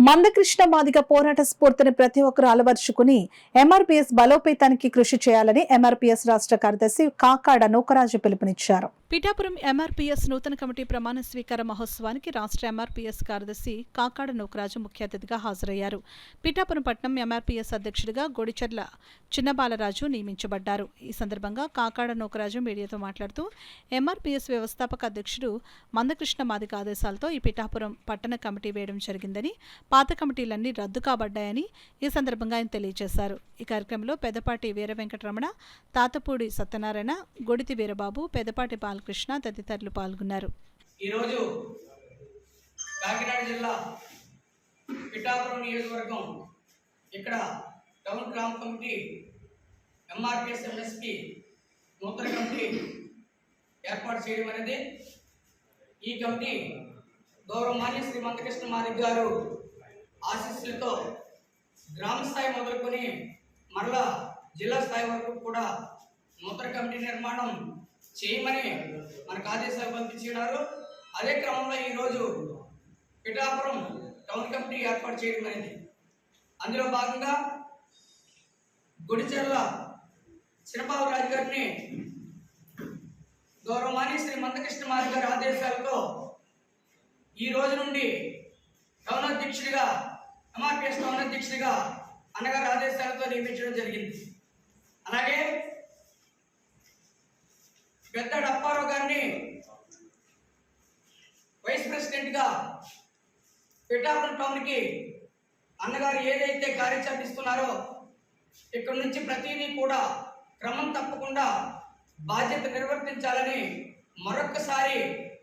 మందకృష్ణ మాదిగ పోరాట స్ఫూర్తిని ప్రతి ఒక్కరూ అలవర్చుకుని ఎంఆర్పీఎస్ బలోపేతానికి కృషి చేయాలని ఎంఆర్పీఎస్ రాష్ట్ర కార్యదర్శి కాకాడ నూకరాజు పిలుపునిచ్చారు. పిఠాపురం ఎంఆర్పీఎస్ నూతన కమిటీ ప్రమాణ స్వీకార మహోత్సవానికి రాష్ట్ర ఎంఆర్పీఎస్ కార్యదర్శి కాకాడ నూకరాజు ముఖ్య అతిథిగా హాజరయ్యారు. పిఠాపురం పట్టణం ఎంఆర్పీఎస్ అధ్యక్షుడిగా గొడిచెర్ల చిన్నబాలరాజు నియమించబడ్డారు. ఈ సందర్భంగా కాకాడ నూకరాజు మీడియాతో మాట్లాడుతూ ఎంఆర్పీఎస్ వ్యవస్థాపక అధ్యక్షుడు మందకృష్ణ మాదిగ ఆదేశాలతో ఈ పిఠాపురం పట్టణ కమిటీ వేయడం జరిగిందని, పాత కమిటీలన్నీ రద్దు కాబడ్డాయని ఈ సందర్భంగా ఆయన తెలియజేశారు. ఈ కార్యక్రమంలో పెదపాటి వీర వెంకటరమణ, తాతపూడి సత్యనారాయణ, గొడితి వీరబాబు, పెదపాటి బాలకృష్ణ తదితరులు పాల్గొన్నారు. ఈరోజు కాకినాడ జిల్లా పిఠాపురం నియోజకవర్గం ఇక్కడ టౌన్ గ్రామ కమిటీ ఎంఆర్పీఎస్ ఎంఎస్పీ నూతన కమిటీ ఏర్పాటు చేయడం అనేది, ఈ కమిటీ గౌరవమాన్య శ్రీ మందకృష్ణ మాదిగ గారు ఆశీస్సులతో గ్రామ స్థాయి మొదలుకొని మరలా జిల్లా స్థాయి వరకు కూడా నూతన కమిటీ నిర్మాణం చేయమని మనకు ఆదేశాలు పంపించినారు. అదే క్రమంలో ఈరోజు పిఠాపురం టౌన్ కమిటీ ఏర్పాటు చేయడం అనేది, అందులో భాగంగా గొడిచెర్ల చిన్నబాలరాజు గారిని గౌరవమాన్య శ్రీ మందకృష్ణ మాదిగ గారి ఆదేశాలతో ఈ రోజు నుండి టౌన్ అధ్యక్షుడిగా, ఎంఆర్పీఎస్ టౌన్ అధ్యక్షుడిగా అన్నగారి ఆదేశాలతో నియమించడం జరిగింది. అలాగే పెద్ద అప్పారావు గారిని వైస్ ప్రెసిడెంట్గా పిఠాపురం టౌన్కి అన్నగారు ఏదైతే కార్యాచరణ ఇస్తున్నారో ఇక్కడ నుంచి ప్రతిదీ కూడా క్రమం తప్పకుండా బాధ్యత నిర్వర్తించాలని మరొక్కసారి